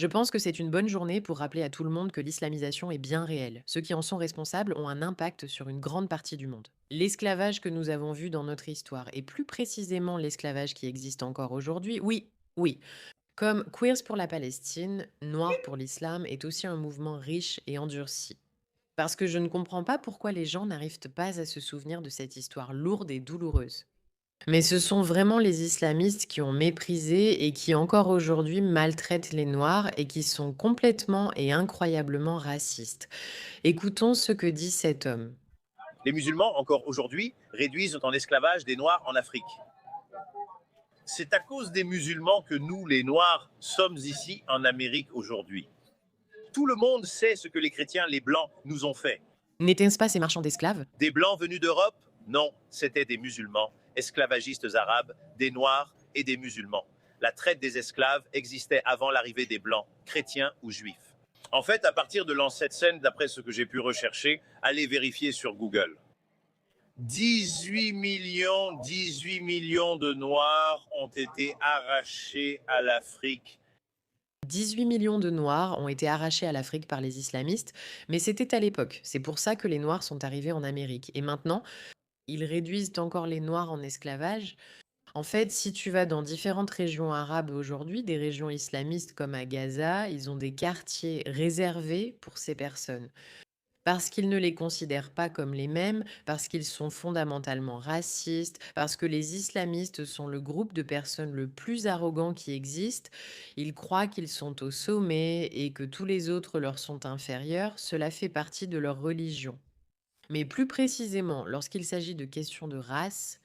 Je pense que c'est une bonne journée pour rappeler à tout le monde que l'islamisation est bien réelle. Ceux qui en sont responsables ont un impact sur une grande partie du monde. L'esclavage que nous avons vu dans notre histoire, et plus précisément l'esclavage qui existe encore aujourd'hui, oui, oui. Comme Queers pour la Palestine, Noirs pour l'islam est aussi un mouvement riche et endurci. Parce que je ne comprends pas pourquoi les gens n'arrivent pas à se souvenir de cette histoire lourde et douloureuse. Mais ce sont vraiment les islamistes qui ont méprisé et qui encore aujourd'hui maltraitent les Noirs et qui sont complètement et incroyablement racistes. Écoutons ce que dit cet homme. Les musulmans, encore aujourd'hui, réduisent en esclavage des Noirs en Afrique. C'est à cause des musulmans que nous, les Noirs, sommes ici en Amérique aujourd'hui. Tout le monde sait ce que les chrétiens, les Blancs, nous ont fait. N'étaient-ce pas ces marchands d'esclaves? Des Blancs venus d'Europe? Non, c'étaient des musulmans, esclavagistes arabes, des Noirs et des musulmans. La traite des esclaves existait avant l'arrivée des Blancs, chrétiens ou juifs. En fait, à partir de l'an 700, d'après ce que j'ai pu rechercher, allez vérifier sur Google. 18 millions de Noirs ont été arrachés à l'Afrique. 18 millions de Noirs ont été arrachés à l'Afrique par les islamistes, mais c'était à l'époque. C'est pour ça que les Noirs sont arrivés en Amérique. Et maintenant, ils réduisent encore les Noirs en esclavage. En fait, si tu vas dans différentes régions arabes aujourd'hui, des régions islamistes comme à Gaza, ils ont des quartiers réservés pour ces personnes. Parce qu'ils ne les considèrent pas comme les mêmes, parce qu'ils sont fondamentalement racistes, parce que les islamistes sont le groupe de personnes le plus arrogant qui existe, ils croient qu'ils sont au sommet et que tous les autres leur sont inférieurs, cela fait partie de leur religion. Mais plus précisément, lorsqu'il s'agit de questions de race,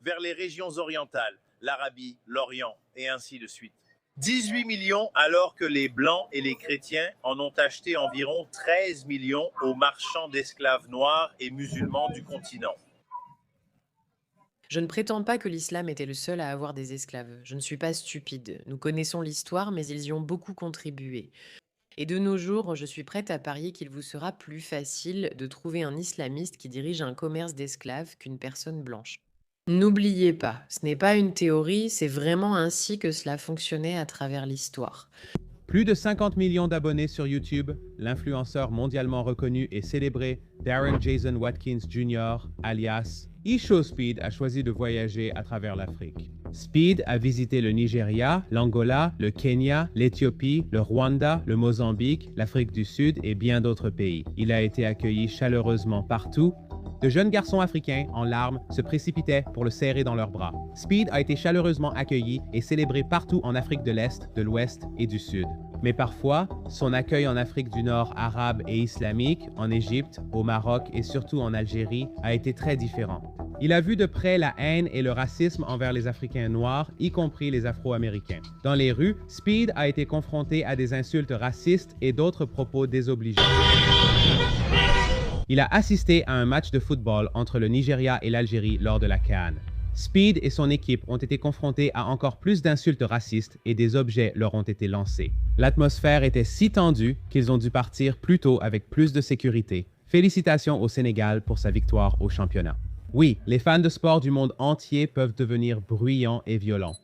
Vers les régions orientales, l'Arabie, l'Orient, et ainsi de suite. 18 millions alors que les Blancs et les chrétiens en ont acheté environ 13 millions aux marchands d'esclaves noirs et musulmans du continent. je ne prétends pas que l'islam était le seul à avoir des esclaves. Je ne suis pas stupide. Nous connaissons l'histoire, mais ils y ont beaucoup contribué. Et de nos jours, je suis prête à parier qu'il vous sera plus facile de trouver un islamiste qui dirige un commerce d'esclaves qu'une personne blanche. N'oubliez pas, ce n'est pas une théorie, c'est vraiment ainsi que cela fonctionnait à travers l'histoire. Plus de 50 millions d'abonnés sur YouTube, l'influenceur mondialement reconnu et célébré Darren Jason Watkins Jr., alias Isho Speed, a choisi de voyager à travers l'Afrique. Speed a visité le Nigeria, l'Angola, le Kenya, l'Éthiopie, le Rwanda, le Mozambique, l'Afrique du Sud et bien d'autres pays. Il a été accueilli chaleureusement partout. De jeunes garçons africains, en larmes, se précipitaient pour le serrer dans leurs bras. Speed a été chaleureusement accueilli et célébré partout en Afrique de l'Est, de l'Ouest et du Sud. Mais parfois, son accueil en Afrique du Nord arabe et islamique, en Égypte, au Maroc et surtout en Algérie a été très différent. Il a vu de près la haine et le racisme envers les Africains noirs, y compris les Afro-Américains. Dans les rues, Speed a été confronté à des insultes racistes et d'autres propos désobligeants. Il a assisté à un match de football entre le Nigeria et l'Algérie lors de la CAN. Speed et son équipe ont été confrontés à encore plus d'insultes racistes et des objets leur ont été lancés. L'atmosphère était si tendue qu'ils ont dû partir plus tôt avec plus de sécurité. Félicitations au Sénégal pour sa victoire au championnat. Oui, les fans de sport du monde entier peuvent devenir bruyants et violents.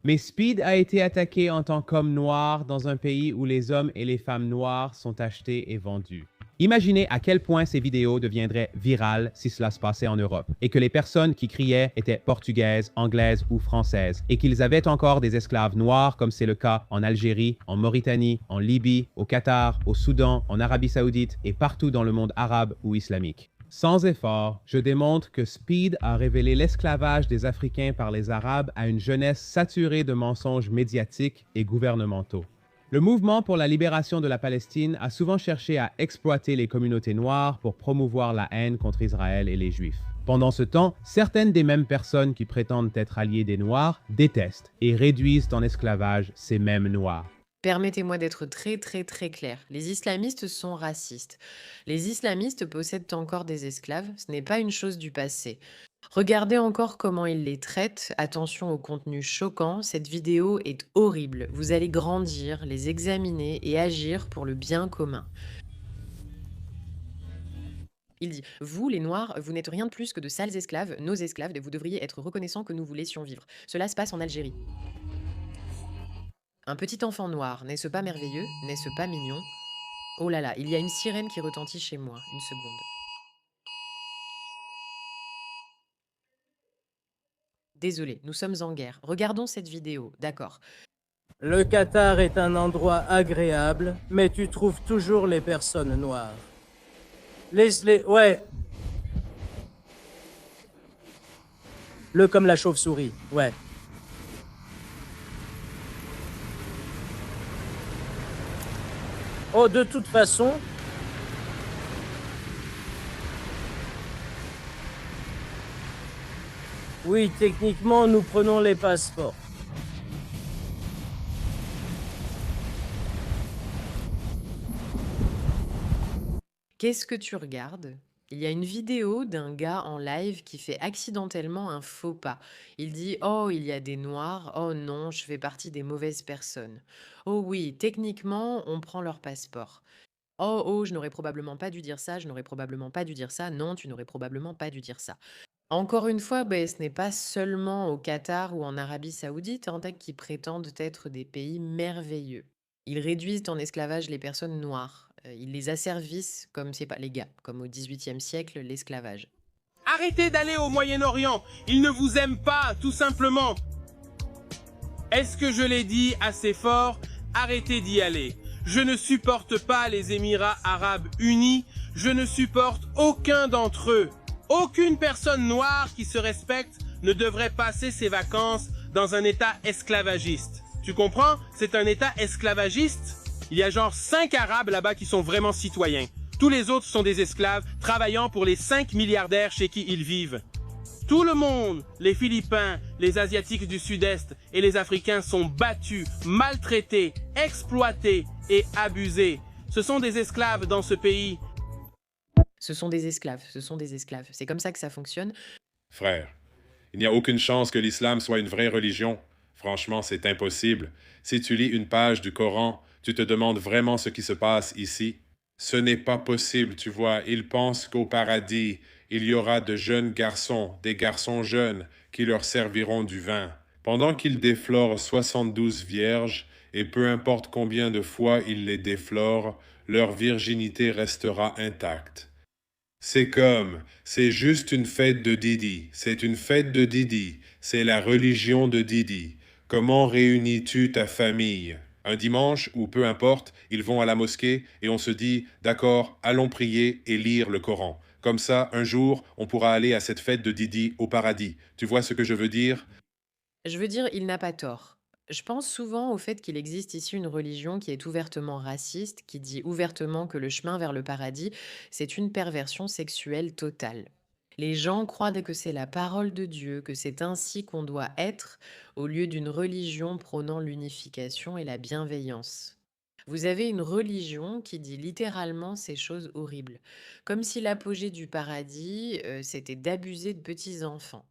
Mais Speed a été attaqué en tant qu'homme noir dans un pays où les hommes et les femmes noirs sont achetés et vendus. Imaginez à quel point ces vidéos deviendraient virales si cela se passait en Europe et que les personnes qui criaient étaient portugaises, anglaises ou françaises et qu'ils avaient encore des esclaves noirs comme c'est le cas en Algérie, en Mauritanie, en Libye, au Qatar, au Soudan, en Arabie Saoudite et partout dans le monde arabe ou islamique. Sans effort, je démontre que Speed a révélé l'esclavage des Africains par les Arabes à une jeunesse saturée de mensonges médiatiques et gouvernementaux. Le mouvement pour la libération de la Palestine a souvent cherché à exploiter les communautés noires pour promouvoir la haine contre Israël et les Juifs. Pendant ce temps, certaines des mêmes personnes qui prétendent être alliées des Noirs détestent et réduisent en esclavage ces mêmes Noirs. Permettez-moi d'être très clair. Les islamistes sont racistes. Les islamistes possèdent encore des esclaves, ce n'est pas une chose du passé. Regardez encore comment ils les traitent. Attention au contenu choquant, cette vidéo est horrible. Vous allez grandir, les examiner et agir pour le bien commun. Il dit, vous, les Noirs, vous n'êtes rien de plus que de sales esclaves, nos esclaves, et vous devriez être reconnaissants que nous vous laissions vivre. Cela se passe en Algérie. Un petit enfant noir, n'est-ce pas merveilleux? N'est-ce pas mignon? Oh là là, il y a une sirène qui retentit chez moi. Une seconde. Désolé, nous sommes en guerre. Regardons cette vidéo. D'accord. Le Qatar est un endroit agréable, mais tu trouves toujours les personnes noires. Laisse-les... Ouais. Le comme la chauve-souris, ouais. Oh, de toute façon... Oui, techniquement, nous prenons les passeports. Qu'est-ce que tu regardes? Il y a une vidéo d'un gars en live qui fait accidentellement un faux pas. Il dit: «Oh, il y a des noirs. Oh non, je fais partie des mauvaises personnes. Oh oui, techniquement, on prend leur passeport. Oh, oh, je n'aurais probablement pas dû dire ça, je n'aurais probablement pas dû dire ça. Non, tu n'aurais probablement pas dû dire ça». Encore une fois, ben, ce n'est pas seulement au Qatar ou en Arabie Saoudite qui prétendent être des pays merveilleux. Ils réduisent en esclavage les personnes noires. Ils les asservissent comme c'est pas les gars, comme au XVIIIe siècle, l'esclavage. Arrêtez d'aller au Moyen-Orient. Ils ne vous aiment pas, tout simplement. Est-ce que je l'ai dit assez fort? Arrêtez d'y aller. Je ne supporte pas les Émirats arabes unis. Je ne supporte aucun d'entre eux. Aucune personne noire qui se respecte ne devrait passer ses vacances dans un état esclavagiste. Tu comprends? C'est un état esclavagiste. Il y a genre 5 Arabes là-bas qui sont vraiment citoyens. Tous les autres sont des esclaves travaillant pour les 5 milliardaires chez qui ils vivent. Tout le monde, les Philippins, les Asiatiques du Sud-Est et les Africains sont battus, maltraités, exploités et abusés. Ce sont des esclaves dans ce pays. Ce sont des esclaves, ce sont des esclaves. C'est comme ça que ça fonctionne. Frère, il n'y a aucune chance que l'islam soit une vraie religion. Franchement, c'est impossible. Si tu lis une page du Coran, tu te demandes vraiment ce qui se passe ici. Ce n'est pas possible, tu vois. Ils pensent qu'au paradis, il y aura de jeunes garçons, des garçons jeunes, qui leur serviront du vin. Pendant qu'ils déflorent 72 vierges, et peu importe combien de fois ils les déflorent, leur virginité restera intacte. C'est juste une fête de Didi, c'est une fête de Didi, c'est la religion de Didi. Comment réunis-tu ta famille? Un dimanche, ou peu importe, ils vont à la mosquée et on se dit, d'accord, allons prier et lire le Coran. Comme ça, un jour, on pourra aller à cette fête de Didi au paradis. Tu vois ce que je veux dire? Je veux dire, il n'a pas tort. Je pense souvent au fait qu'il existe ici une religion qui est ouvertement raciste, qui dit ouvertement que le chemin vers le paradis, c'est une perversion sexuelle totale. Les gens croient que c'est la parole de Dieu, que c'est ainsi qu'on doit être, au lieu d'une religion prônant l'unification et la bienveillance. Vous avez une religion qui dit littéralement ces choses horribles, comme si l'apogée du paradis, c'était d'abuser de petits enfants.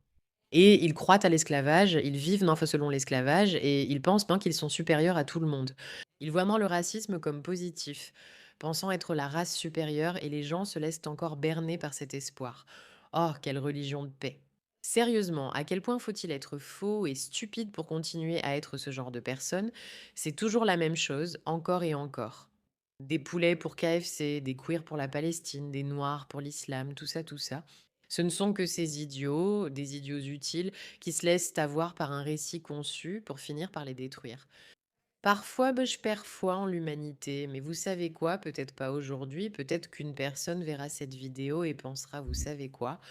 Et ils croient à l'esclavage, ils vivent selon l'esclavage et ils pensent qu'ils sont supérieurs à tout le monde. Ils voient le racisme comme positif, pensant être la race supérieure et les gens se laissent encore berner par cet espoir. Oh, quelle religion de paix! Sérieusement, à quel point faut-il être faux et stupide pour continuer à être ce genre de personne? C'est toujours la même chose, encore et encore. Des poulets pour KFC, des queers pour la Palestine, des noirs pour l'islam, tout ça, tout ça. Ce ne sont que ces idiots, des idiots utiles, qui se laissent avoir par un récit conçu pour finir par les détruire. Parfois, je perds foi en l'humanité, mais vous savez quoi? Peut-être pas aujourd'hui, peut-être qu'une personne verra cette vidéo et pensera, vous savez quoi?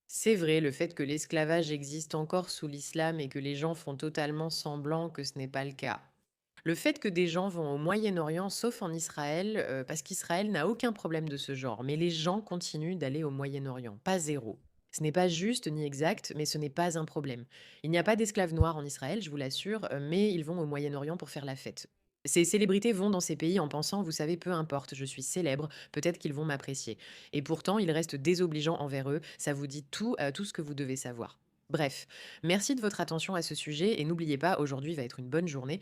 C'est vrai, le fait que l'esclavage existe encore sous l'islam et que les gens font totalement semblant que ce n'est pas le cas. Le fait que des gens vont au Moyen-Orient, sauf en Israël, parce qu'Israël n'a aucun problème de ce genre, mais les gens continuent d'aller au Moyen-Orient, pas zéro. Ce n'est pas juste ni exact, mais ce n'est pas un problème. Il n'y a pas d'esclaves noirs en Israël, je vous l'assure, mais ils vont au Moyen-Orient pour faire la fête. Ces célébrités vont dans ces pays en pensant, vous savez, peu importe, je suis célèbre, peut-être qu'ils vont m'apprécier. Et pourtant, ils restent désobligeants envers eux, ça vous dit tout, tout ce que vous devez savoir. Bref, merci de votre attention à ce sujet et n'oubliez pas, aujourd'hui va être une bonne journée.